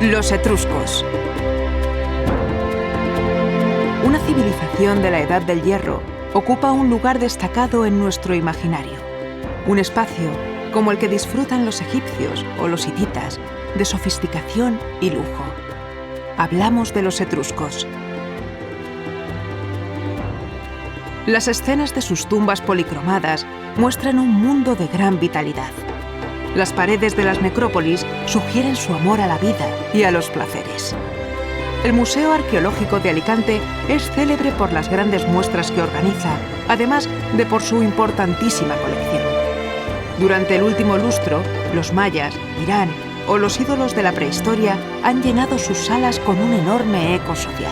Los etruscos. Una civilización de la Edad del Hierro ocupa un lugar destacado en nuestro imaginario. Un espacio como el que disfrutan los egipcios o los hititas, de sofisticación y lujo. Hablamos de los etruscos. Las escenas de sus tumbas policromadas muestran un mundo de gran vitalidad. Las paredes de las necrópolis sugieren su amor a la vida y a los placeres. El Museo Arqueológico de Alicante es célebre por las grandes muestras que organiza, además de por su importantísima colección. Durante el último lustro, los mayas, Irán o los ídolos de la prehistoria han llenado sus salas con un enorme eco social.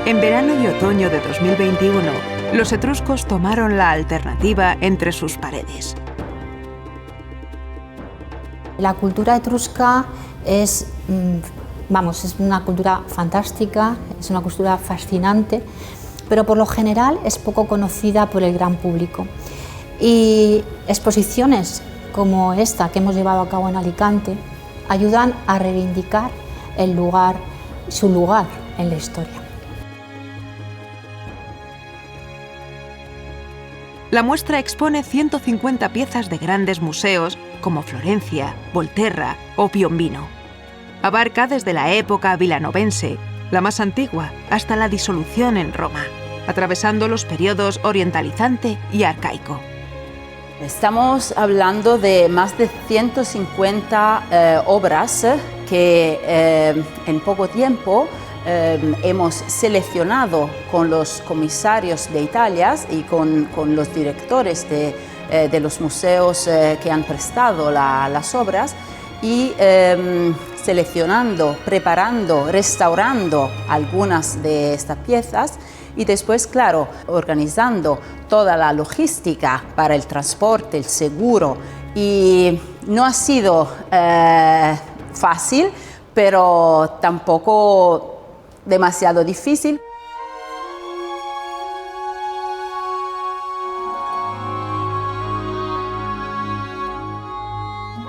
En verano y otoño de 2021, los etruscos tomaron la alternativa entre sus paredes. La cultura etrusca es una cultura fantástica, es una cultura fascinante, pero por lo general es poco conocida por el gran público. Y exposiciones como esta que hemos llevado a cabo en Alicante ayudan a reivindicar su lugar en la historia. La muestra expone 150 piezas de grandes museos como Florencia, Volterra o Piombino. Abarca desde la época vilanovense, la más antigua, hasta la disolución en Roma, atravesando los periodos orientalizante y arcaico. Estamos hablando de más de 150 obras que en poco tiempo hemos seleccionado con los comisarios de Italia y con los directores de los museos que han prestado las obras y seleccionando, preparando, restaurando algunas de estas piezas y después, claro, organizando toda la logística para el transporte, el seguro. Y no ha sido fácil, pero tampoco demasiado difícil.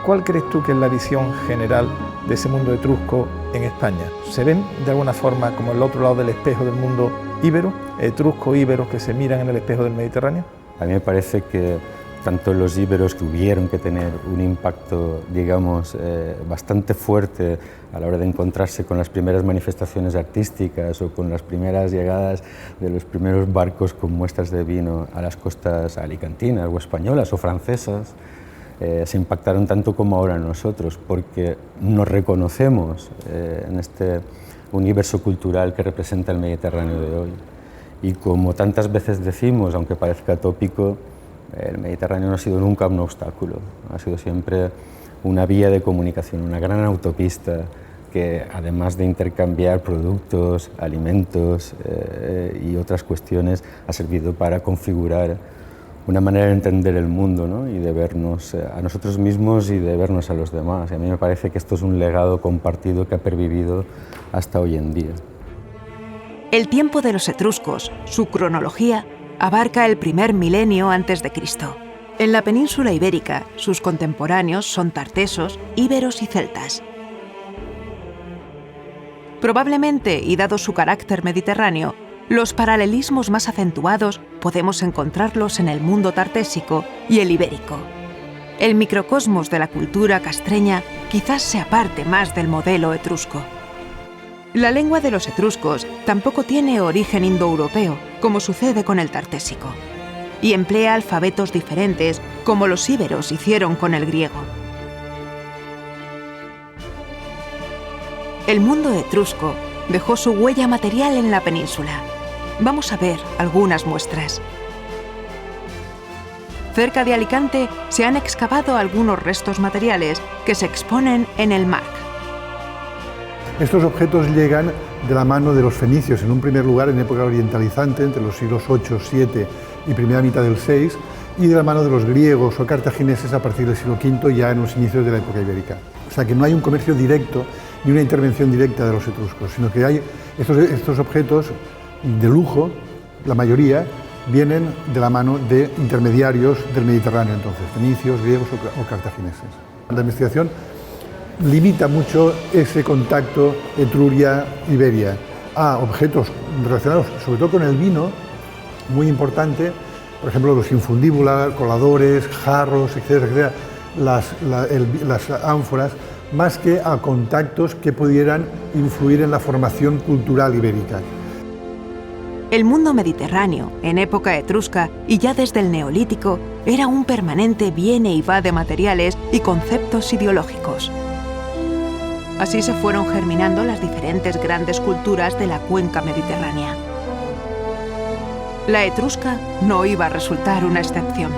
¿Cuál crees tú que es la visión general de ese mundo etrusco en España? ¿Se ven de alguna forma como el otro lado del espejo del mundo íbero, etrusco íberos que se miran en el espejo del Mediterráneo? A mí me parece que tanto los íberos tuvieron que tener un impacto, digamos, bastante fuerte a la hora de encontrarse con las primeras manifestaciones artísticas o con las primeras llegadas de los primeros barcos con muestras de vino a las costas alicantinas o españolas o francesas. Se impactaron tanto como ahora nosotros, porque nos reconocemos en este universo cultural que representa el Mediterráneo de hoy. Y como tantas veces decimos, aunque parezca tópico, el Mediterráneo no ha sido nunca un obstáculo, ha sido siempre una vía de comunicación, una gran autopista que, además de intercambiar productos, alimentos y otras cuestiones, ha servido para configurar una manera de entender el mundo, ¿no? Y de vernos a nosotros mismos y de vernos a los demás. Y a mí me parece que esto es un legado compartido que ha pervivido hasta hoy en día. El tiempo de los etruscos, su cronología, abarca el primer milenio antes de Cristo. En la península ibérica, sus contemporáneos son tartesos, íberos y celtas. Probablemente, y dado su carácter mediterráneo, los paralelismos más acentuados podemos encontrarlos en el mundo tartésico y el ibérico. El microcosmos de la cultura castreña quizás se aparte más del modelo etrusco. La lengua de los etruscos tampoco tiene origen indoeuropeo, como sucede con el tartésico, y emplea alfabetos diferentes, como los íberos hicieron con el griego. El mundo etrusco dejó su huella material en la península. Vamos a ver algunas muestras. Cerca de Alicante se han excavado algunos restos materiales que se exponen en el MARC. Estos objetos llegan de la mano de los fenicios, en un primer lugar en época orientalizante, entre los siglos 8, 7 y primera mitad del 6, y de la mano de los griegos o cartagineses a partir del siglo V, ya en los inicios de la época ibérica. O sea que no hay un comercio directo ni una intervención directa de los etruscos, sino que hay estos objetos de lujo, la mayoría, vienen de la mano de intermediarios del Mediterráneo, entonces, fenicios, griegos o cartagineses. La investigación limita mucho ese contacto Etruria-Iberia a objetos relacionados sobre todo con el vino, muy importante, por ejemplo los infundíbulas, coladores, jarros, etcétera, las ánforas, más que a contactos que pudieran influir en la formación cultural ibérica. El mundo mediterráneo, en época etrusca y ya desde el Neolítico, era un permanente viene y va de materiales y conceptos ideológicos. Así se fueron germinando las diferentes grandes culturas de la cuenca mediterránea. La etrusca no iba a resultar una excepción.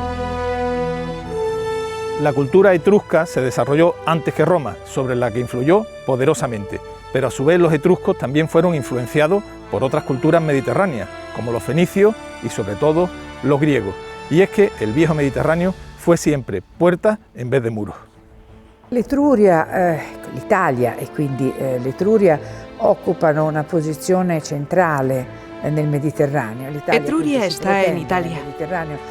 La cultura etrusca se desarrolló antes que Roma, sobre la que influyó poderosamente, pero a su vez los etruscos también fueron influenciados por otras culturas mediterráneas, como los fenicios y sobre todo los griegos. Y es que el viejo Mediterráneo fue siempre puerta en vez de muros. L'Etruria, l'Italia e quindi l'Etruria occupano una posizione centrale nel Mediterraneo. Etruria está en Italia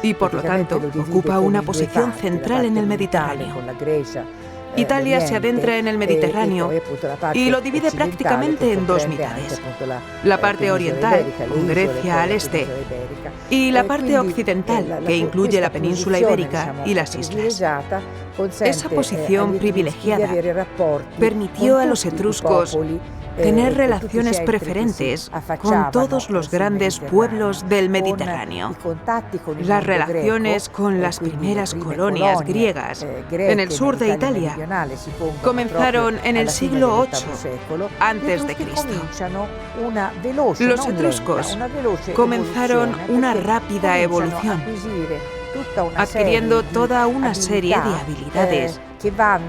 y por lo tanto ocupa una posición central en el Mediterráneo. Italia se adentra en el Mediterráneo y lo divide prácticamente en dos mitades. La parte oriental, con Grecia al este, y la parte occidental, que incluye la península ibérica y las islas. Esa posición privilegiada permitió a los etruscos tener relaciones preferentes con todos los grandes pueblos del Mediterráneo. Las relaciones con las primeras colonias griegas en el sur de Italia comenzaron en el siglo VIII a.C. Los etruscos comenzaron una rápida evolución, adquiriendo toda una serie de habilidades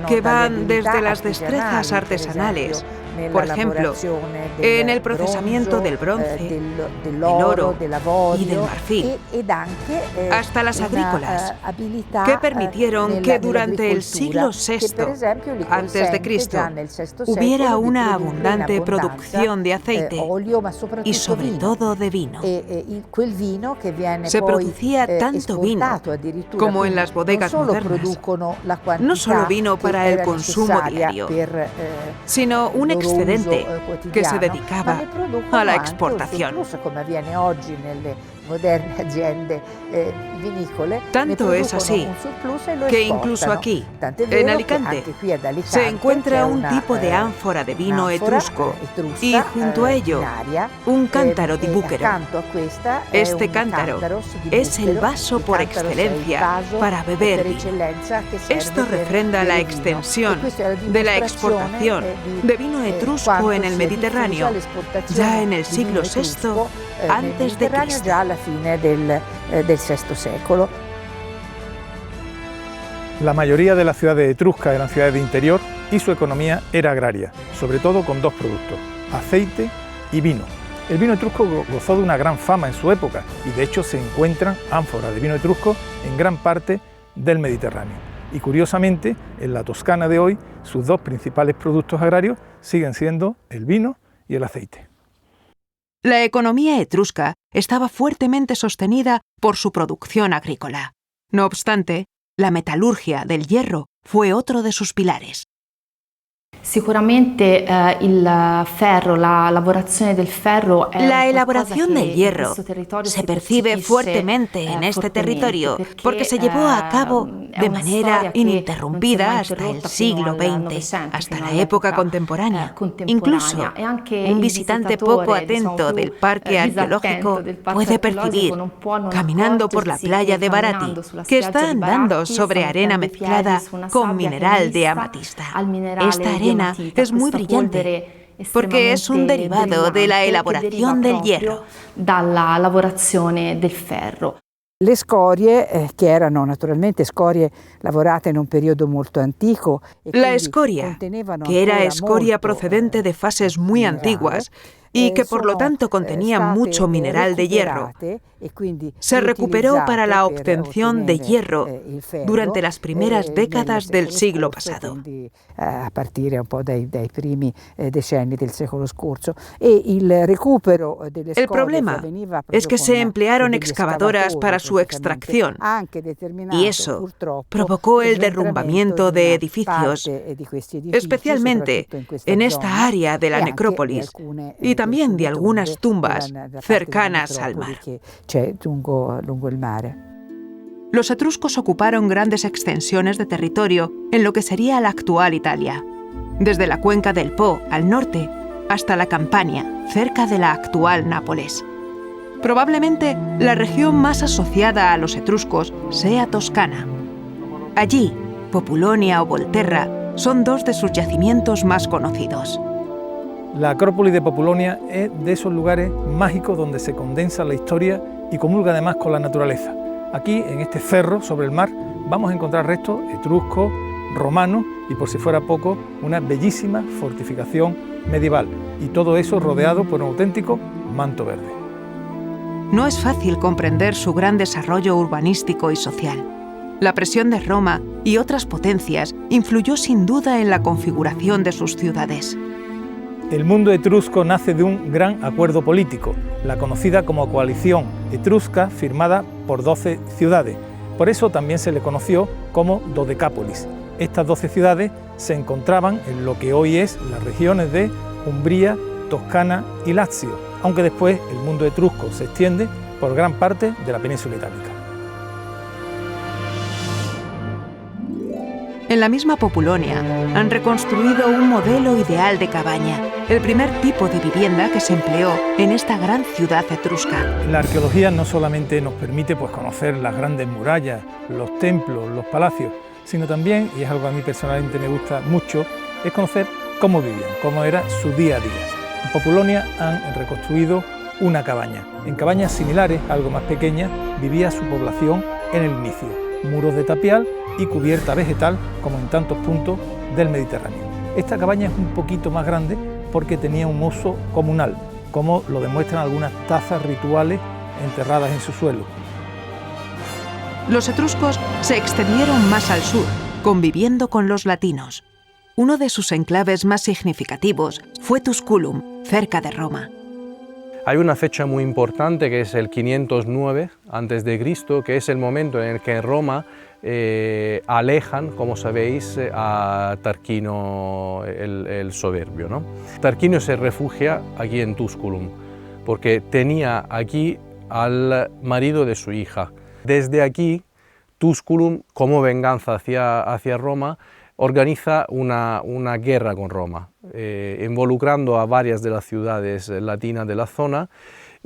que van desde las destrezas artesanales, por ejemplo, en el procesamiento del bronce, del oro y del marfil, hasta las agrícolas, que permitieron que durante el siglo VI a.C. hubiera una abundante producción de aceite y sobre todo de vino. Se producía tanto vino como en las bodegas modernas, no solo vino para el consumo diario, sino un excedente que se dedicaba a la exportación. Tanto es así que incluso aquí, en Alicante, se encuentra un tipo de ánfora de vino etrusco y junto a ello un cántaro di buchero. Este cántaro es el vaso por excelencia para beber vino. Esto refrenda la extensión de la exportación de vino etrusco en el Mediterráneo ya en el siglo VI antes de Cristo. Del VI secolo. La mayoría de las ciudades etruscas eran ciudades de interior y su economía era agraria, sobre todo con dos productos, aceite y vino. El vino etrusco gozó de una gran fama en su época y de hecho se encuentran ánforas de vino etrusco en gran parte del Mediterráneo. Y curiosamente, en la Toscana de hoy, sus dos principales productos agrarios siguen siendo el vino y el aceite. La economía etrusca estaba fuertemente sostenida por su producción agrícola. No obstante, la metalurgia del hierro fue otro de sus pilares. Sicuramente il ferro, la lavorazione del ferro La elaboración del hierro se percibe fuertemente en este territorio porque se llevó a cabo de manera ininterrumpida hasta el siglo XX, hasta la época contemporánea. Incluso un visitante poco atento del parque arqueológico puede percibir, caminando por la playa de Barati, que está andando sobre arena mezclada con mineral de amatista. Esta arena es muy brillante porque es un derivado de la elaboración del hierro. Dalla lavorazione del ferro. Le scorie, che erano naturalmente scorie lavorate in un periodo molto antico. La escoria, que era escoria procedente de fases muy antiguas, y que por lo tanto contenían mucho mineral de hierro, se recuperó para la obtención de hierro durante las primeras décadas del siglo pasado. A partire un po' dai primi decenni del secolo scorso, e il recupero delle El scorie problema avveniva proprio es que con se emplearon degli excavadoras para su escavatori, extracción, anche determinato, y eso purtroppo, provocó el sventramento derrumbamiento di de una edificios, parte di questi edifici, especialmente soprattutto in questa en esta zona, área de la e anche di necrópolis alcune y también de alcune algunas tombe tumbas della parte della cercanas al necropoli mar. che c'è lungo il mare. Los etruscos ocuparon grandes extensiones de territorio en lo que sería la actual Italia, desde la cuenca del Po al norte hasta la Campania, cerca de la actual Nápoles. Probablemente la región más asociada a los etruscos sea Toscana. Allí, Populonia o Volterra son dos de sus yacimientos más conocidos. La Acrópolis de Populonia es de esos lugares mágicos donde se condensa la historia y comulga además con la naturaleza. Aquí, en este cerro sobre el mar, vamos a encontrar restos etruscos, romanos y, por si fuera poco, una bellísima fortificación medieval, y todo eso rodeado por un auténtico manto verde. No es fácil comprender su gran desarrollo urbanístico y social. La presión de Roma y otras potencias influyó sin duda en la configuración de sus ciudades. El mundo etrusco nace de un gran acuerdo político, la conocida como coalición etrusca, firmada por 12 ciudades. Por eso también se le conoció como Dodecápolis. Estas 12 ciudades se encontraban en lo que hoy es las regiones de Umbría, Toscana y Lazio, aunque después el mundo etrusco se extiende por gran parte de la península itálica. En la misma Populonia han reconstruido un modelo ideal de cabaña, el primer tipo de vivienda que se empleó en esta gran ciudad etrusca. La arqueología no solamente nos permite conocer las grandes murallas, los templos, los palacios, sino también, y es algo que a mí personalmente me gusta mucho, es conocer cómo vivían, cómo era su día a día. En Populonia han reconstruido una cabaña. En cabañas similares, algo más pequeñas, vivía su población en el inicio. Muros de tapial y cubierta vegetal, como en tantos puntos del Mediterráneo. Esta cabaña es un poquito más grande porque tenía un uso comunal, como lo demuestran algunas tazas rituales enterradas en su suelo. Los etruscos se extendieron más al sur, conviviendo con los latinos. Uno de sus enclaves más significativos fue Tusculum, cerca de Roma. Hay una fecha muy importante que es el 509 a.C., que es el momento en el que en Roma alejan, como sabéis, a Tarquinio el soberbio, ¿no? Tarquinio se refugia aquí en Tusculum porque tenía aquí al marido de su hija. Desde aquí, Tusculum, como venganza hacia Roma, organiza una guerra con Roma, involucrando a varias de las ciudades latinas de la zona,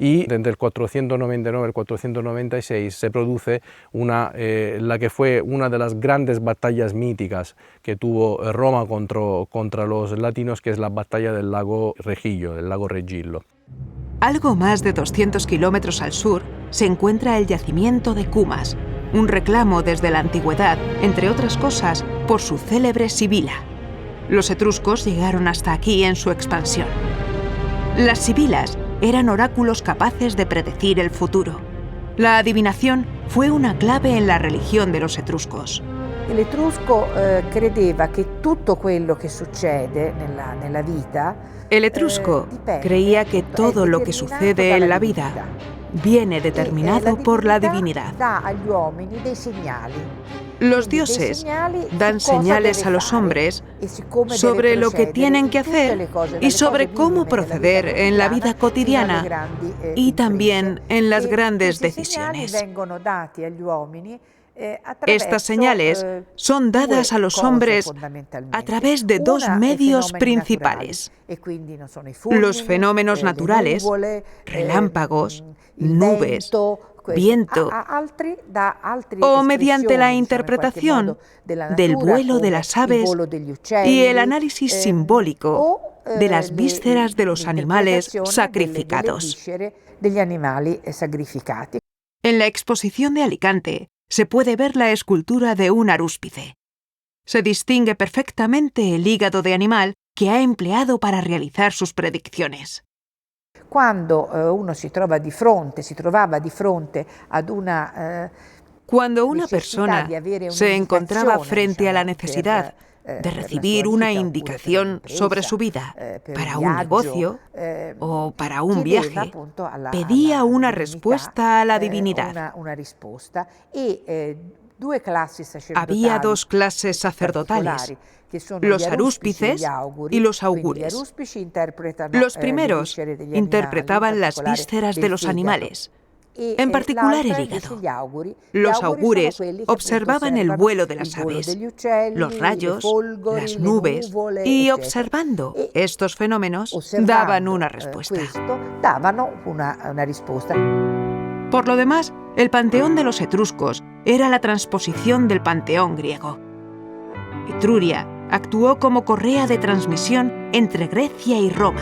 y entre el 499 y el 496 se produce la que fue una de las grandes batallas míticas que tuvo Roma contra los latinos, que es la batalla del lago Regillo, del lago Regillo. Algo más de 200 kilómetros al sur se encuentra el yacimiento de Cumas, un reclamo desde la antigüedad, entre otras cosas, por su célebre sibila. Los etruscos llegaron hasta aquí en su expansión. Las sibilas eran oráculos capaces de predecir el futuro. La adivinación fue una clave en la religión de los etruscos. El etrusco credeva che tutto quello che succede nella vita El etrusco creía que todo lo que sucede en la vida viene determinado por la divinidad. Los dioses dan señales a los hombres sobre lo que tienen que hacer y sobre cómo proceder en la vida cotidiana y también en las grandes decisiones. Estas señales son dadas a los hombres a través de dos medios principales: los fenómenos naturales, relámpagos, nubes, viento, o mediante la interpretación del vuelo de las aves y el análisis simbólico de las vísceras de los animales sacrificados. En la exposición de Alicante se puede ver la escultura de un arúspice. Se distingue perfectamente el hígado de animal que ha empleado para realizar sus predicciones. Quando uno si trovava di fronte ad una Cuando una persona se encontraba frente a la necesidad de recibir una indicación sobre su vida para un negocio o para un viaje, pedía una respuesta a la divinidad. Había dos clases sacerdotales, los arúspices y los augures. Los primeros interpretaban las vísceras de los animales, en particular el hígado. Los augures observaban el vuelo de las aves, los rayos, las nubes, y observando estos fenómenos daban una respuesta. Por lo demás, el panteón de los etruscos era la transposición del panteón griego. Etruria actuó como correa de transmisión entre Grecia y Roma.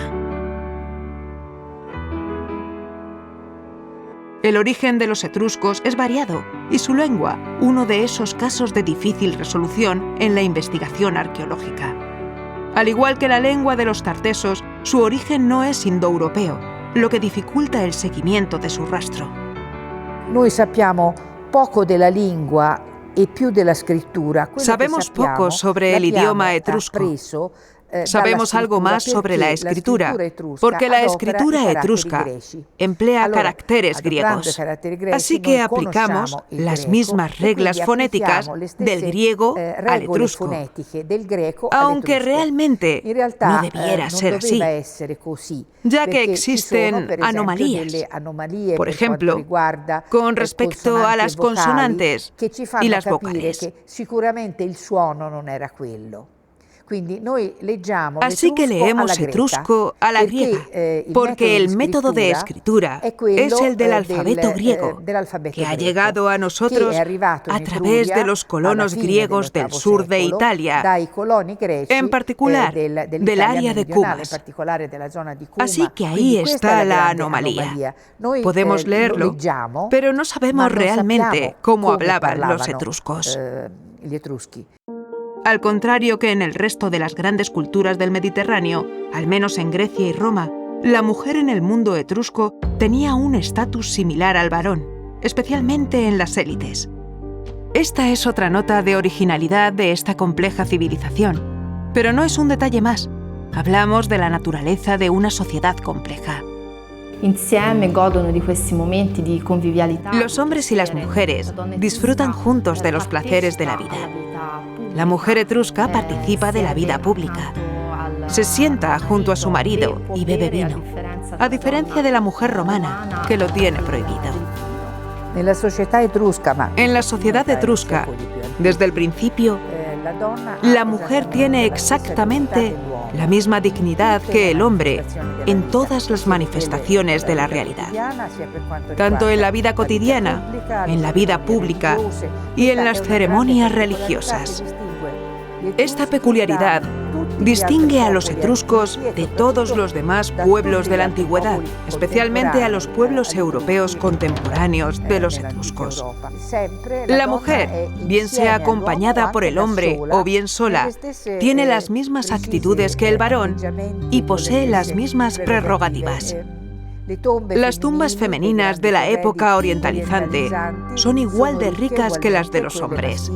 El origen de los etruscos es variado y su lengua, uno de esos casos de difícil resolución en la investigación arqueológica. Al igual que la lengua de los tartesos, su origen no es indoeuropeo, lo que dificulta el seguimiento de su rastro. Noi sappiamo poco della lingua e più della scrittura. Sabemos poco sobre el idioma etrusco. Sabemos algo más sobre la escritura, porque la escritura etrusca emplea caracteres griegos. Así que aplicamos las mismas reglas fonéticas del griego al etrusco, aunque realmente no debiera ser así, ya que existen anomalías, por ejemplo, con respecto a las consonantes y las vocales. Así que leemos etrusco a la griega, porque el método de escritura es el del alfabeto griego, que ha llegado a nosotros a través de los colonos griegos del sur de Italia, en particular del área de Cumas. Así que ahí está la anomalía. Podemos leerlo, pero no sabemos realmente cómo hablaban los etruscos. Al contrario que en el resto de las grandes culturas del Mediterráneo, al menos en Grecia y Roma, la mujer en el mundo etrusco tenía un estatus similar al varón, especialmente en las élites. Esta es otra nota de originalidad de esta compleja civilización, pero no es un detalle más. Hablamos de la naturaleza de una sociedad compleja. Los hombres y las mujeres disfrutan juntos de los placeres de la vida. La mujer etrusca participa de la vida pública. Se sienta junto a su marido y bebe vino, a diferencia de la mujer romana, que lo tiene prohibido. En la sociedad etrusca, desde el principio, la mujer tiene exactamente la misma dignidad que el hombre en todas las manifestaciones de la realidad, tanto en la vida cotidiana, en la vida pública y en las ceremonias religiosas. Esta peculiaridad distingue a los etruscos de todos los demás pueblos de la antigüedad, especialmente a los pueblos europeos contemporáneos de los etruscos. La mujer, bien sea acompañada por el hombre o bien sola, tiene las mismas actitudes que el varón y posee las mismas prerrogativas. Las tumbas femeninas de la época orientalizante son igual de ricas que las de los hombres.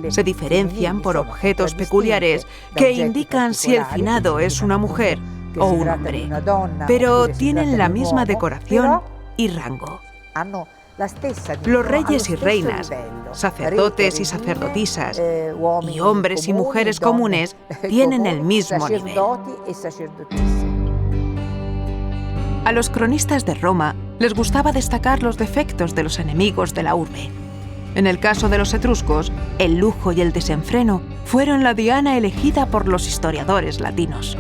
Se diferencian por objetos peculiares que indican si el finado es una mujer o un hombre, pero tienen la misma decoración y rango. Los reyes y reinas, sacerdotes y sacerdotisas, y hombres y mujeres comunes tienen el mismo nivel. A los cronistas de Roma les gustaba destacar los defectos de los enemigos de la urbe. En el caso de los etruscos, el lujo y el desenfreno fueron la diana elegida por los historiadores latinos.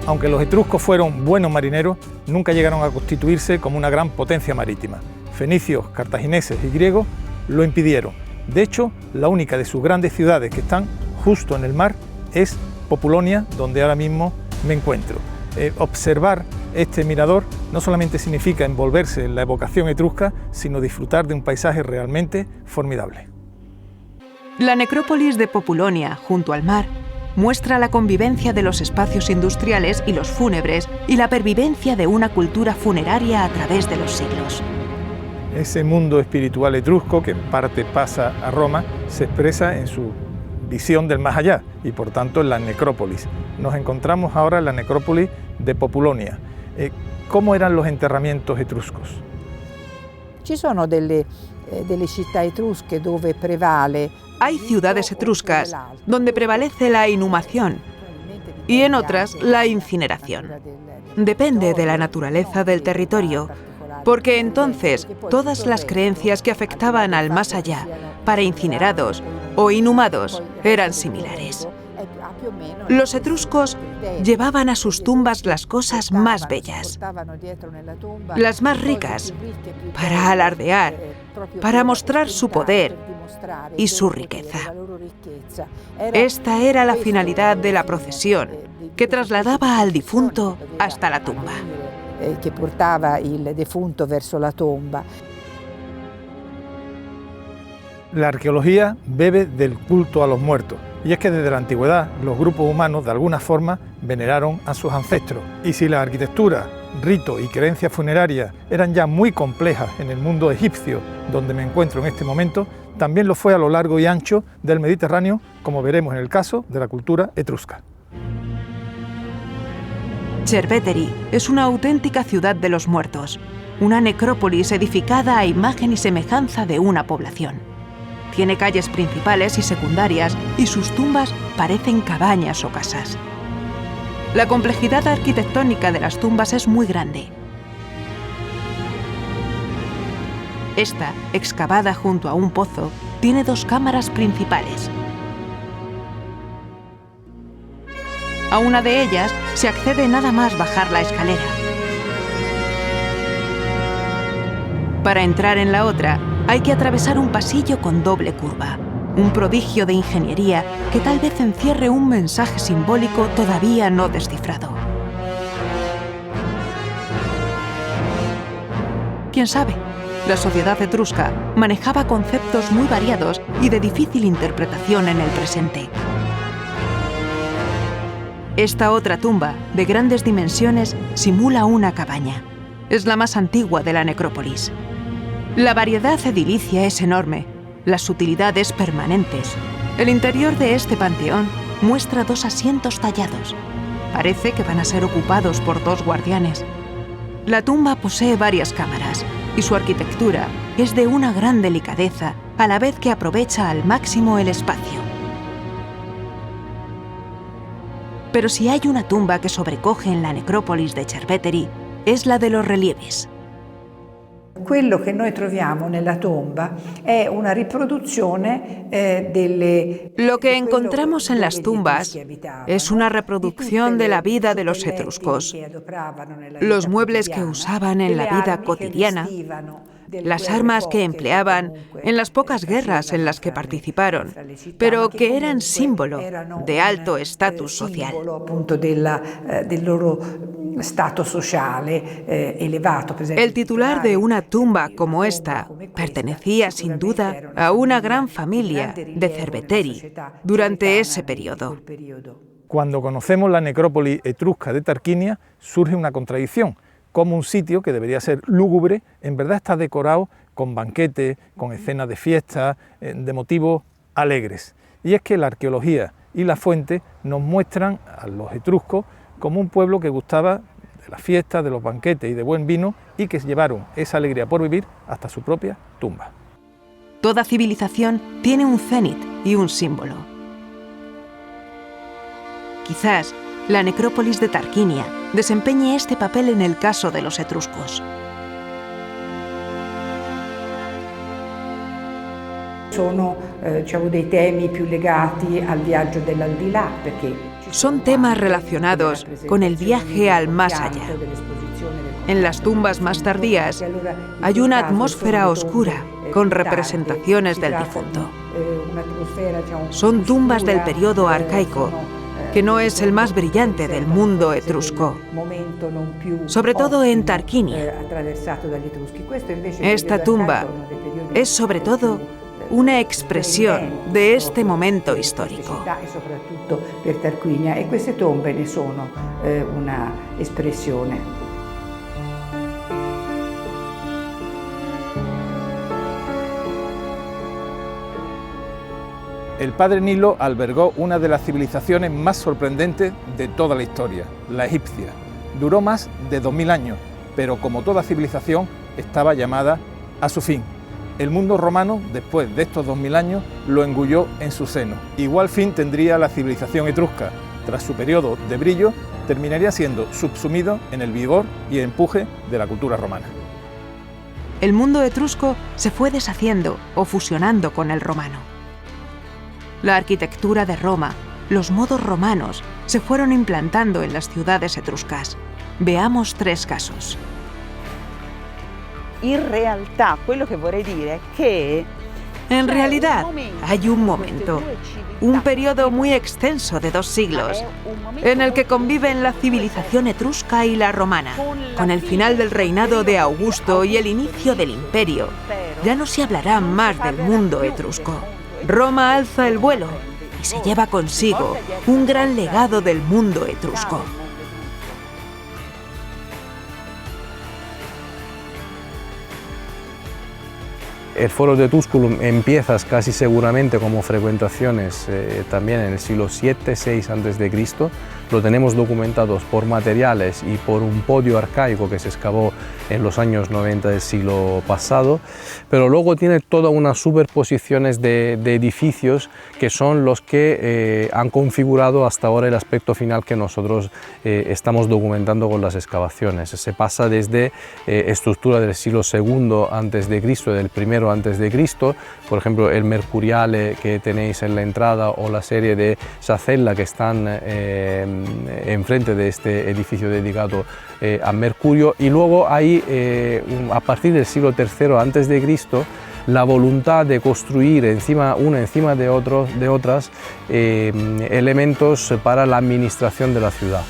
Aunque los etruscos fueron buenos marineros, nunca llegaron a constituirse como una gran potencia marítima. Fenicios, cartagineses y griegos lo impidieron. De hecho, la única de sus grandes ciudades que están justo en el mar es Populonia, donde ahora mismo me encuentro. Observar este mirador no solamente significa envolverse en la evocación etrusca, sino disfrutar de un paisaje realmente formidable. La necrópolis de Populonia, junto al mar, muestra la convivencia de los espacios industriales y los fúnebres y la pervivencia de una cultura funeraria a través de los siglos. Ese mundo espiritual etrusco, que en parte pasa a Roma, se expresa en su visión del más allá y por tanto en la necrópolis. Nos encontramos ahora en la necrópolis de Populonia. ¿Cómo eran los enterramientos etruscos? Ci sono delle città etrusche dove prevale. Hay ciudades etruscas donde prevalece la inhumación y en otras la incineración. Depende de la naturaleza del territorio, porque entonces todas las creencias que afectaban al más allá, para incinerados o inhumados, eran similares. Los etruscos llevaban a sus tumbas las cosas más bellas, las más ricas, para alardear, para mostrar su poder y su riqueza. Esta era la finalidad de la procesión, que trasladaba al difunto hasta la tumba. Que portava il defunto verso la tomba. La arqueología bebe del culto a los muertos, y es que desde la antigüedad los grupos humanos de alguna forma veneraron a sus ancestros. Y si la arquitectura, rito y creencias funerarias eran ya muy complejas en el mundo egipcio, donde me encuentro en este momento, también lo fue a lo largo y ancho del Mediterráneo, como veremos en el caso de la cultura etrusca. Cerveteri es una auténtica ciudad de los muertos, una necrópolis edificada a imagen y semejanza de una población. Tiene calles principales y secundarias y sus tumbas parecen cabañas o casas. La complejidad arquitectónica de las tumbas es muy grande. Esta, excavada junto a un pozo, tiene dos cámaras principales. A una de ellas se accede nada más bajar la escalera. Para entrar en la otra, hay que atravesar un pasillo con doble curva, un prodigio de ingeniería que tal vez encierre un mensaje simbólico todavía no descifrado. ¿Quién sabe? La sociedad etrusca manejaba conceptos muy variados y de difícil interpretación en el presente. Esta otra tumba, de grandes dimensiones, simula una cabaña. Es la más antigua de la necrópolis. La variedad edilicia es enorme, las sutilidades permanentes. El interior de este panteón muestra dos asientos tallados. Parece que van a ser ocupados por dos guardianes. La tumba posee varias cámaras y su arquitectura es de una gran delicadeza, a la vez que aprovecha al máximo el espacio. Pero si hay una tumba que sobrecoge en la necrópolis de Cerveteri, es la de los relieves. Quello che noi troviamo nella tomba è una riproduzione delle. Lo que encontramos en las tumbas es una reproducción de la vida de los etruscos, los muebles que usaban en la vida cotidiana, las armas que empleaban en las pocas guerras en las que participaron, pero que eran símbolo de alto estatus social. El titular de una tumba como esta pertenecía sin duda a una gran familia de Cerveteri durante ese periodo. Cuando conocemos la necrópolis etrusca de Tarquinia, surge una contradicción. Como un sitio que debería ser lúgubre, en verdad está decorado con banquetes, con escenas de fiestas, de motivos alegres. Y es que la arqueología y la fuente nos muestran a los etruscos como un pueblo que gustaba de las fiestas, de los banquetes y de buen vino, y que llevaron esa alegría por vivir hasta su propia tumba. Toda civilización tiene un cenit y un símbolo. Quizás la necrópolis de Tarquinia desempeñe este papel en el caso de los etruscos. Sono dei temi più legati al viaggio dell'aldilà, perché son temas relacionados con el viaje al más allá. En las tumbas más tardías hay una atmósfera oscura con representaciones del difunto. Son tumbas del periodo arcaico que no es el más brillante del mundo etrusco, sobre todo en Tarquinia. Esta tumba es sobre todo una expresión de este momento histórico. Per Tarquinia, e queste tombe ne sono una espressione. El padre Nilo albergó una de las civilizaciones más sorprendentes de toda la historia, la egipcia. Duró más de 2000 años, pero como toda civilización estaba llamada a su fin. El mundo romano, después de estos 2000 años, lo engulló en su seno. Igual fin tendría la civilización etrusca. Tras su periodo de brillo, terminaría siendo subsumido en el vigor y empuje de la cultura romana. El mundo etrusco se fue deshaciendo o fusionando con el romano. La arquitectura de Roma, los modos romanos, se fueron implantando en las ciudades etruscas. Veamos 3 casos. In realtà, quello che vorrei dire è che en realidad, hay un momento, un periodo muy extenso de 2 siglos, en el que conviven la civilización etrusca y la romana. Con el final del reinado de Augusto y el inicio del imperio, ya no se hablará más del mundo etrusco. Roma alza el vuelo y se lleva consigo un gran legado del mundo etrusco. El foro de Tusculum empieza casi seguramente como frecuentaciones también en el siglo VII-VI a.C. Lo tenemos documentados por materiales y por un podio arcaico que se excavó en los años 90 del siglo pasado, pero luego tiene toda una superposiciones de edificios que son los que han configurado hasta ahora el aspecto final que nosotros estamos documentando con las excavaciones. Se pasa desde estructura del siglo II a.C., del primero a.C., por ejemplo el Mercuriale que tenéis en la entrada o la serie de Sacella que están enfrente de este edificio dedicado a Mercurio, y luego hay a partir del siglo III a.C. la voluntad de construir una encima de otras elementos para la administración de la ciudad.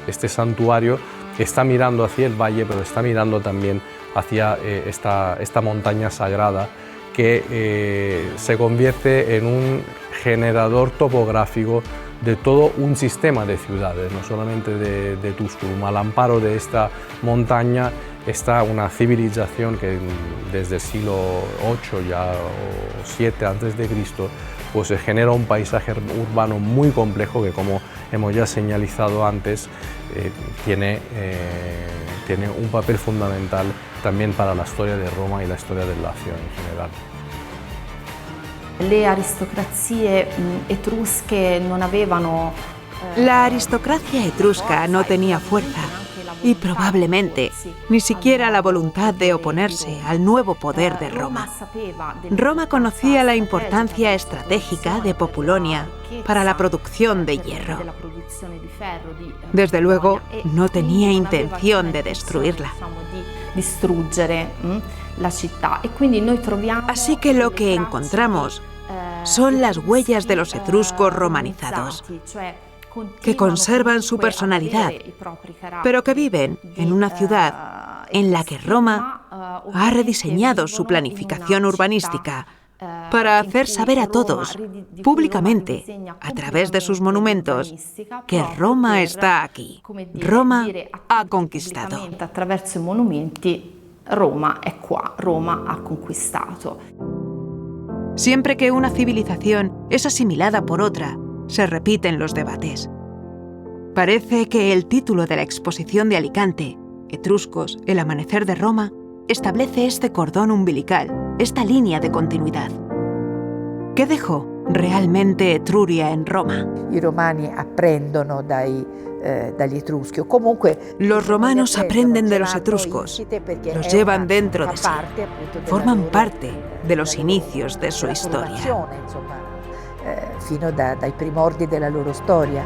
Este santuario está mirando hacia el valle, pero está mirando también hacia esta montaña sagrada que se convierte en un generador topográfico de todo un sistema de ciudades, no solamente de Tusculum. Al amparo de esta montaña está una civilización que desde el siglo VIII ya, o VII a.C., pues genera un paisaje urbano muy complejo que, como hemos ya señalizado antes, tiene un papel fundamental también para la storia de Roma y la storia del Lazio en general. Le aristocrazie etrusche non avevano... La aristocracia etrusca no tenía fuerza y probablemente ni siquiera la voluntad de oponerse al nuevo poder de Roma. Roma conocía la importancia estratégica de Populonia para la producción de hierro. Desde luego, no tenía intención de destruirla. Así que lo que encontramos son las huellas de los etruscos romanizados, que conservan su personalidad, pero que viven en una ciudad en la que Roma ha rediseñado su planificación urbanística para hacer saber a todos, públicamente, a través de sus monumentos, que Roma está aquí. Roma ha conquistado. Attraverso i monumenti, Roma è qua, Roma ha conquistato. Siempre que una civilización es asimilada por otra, se repiten los debates. Parece que el título de la exposición de Alicante, Etruscos, el amanecer de Roma, establece este cordón umbilical, esta línea de continuidad. ¿Qué dejó realmente Etruria en Roma? I romani apprendono dagli etruschi, o comunque los romanos aprenden de los etruscos, los llevan dentro de sí, forman parte de los inicios de su historia. Fino dai primordi della loro storia.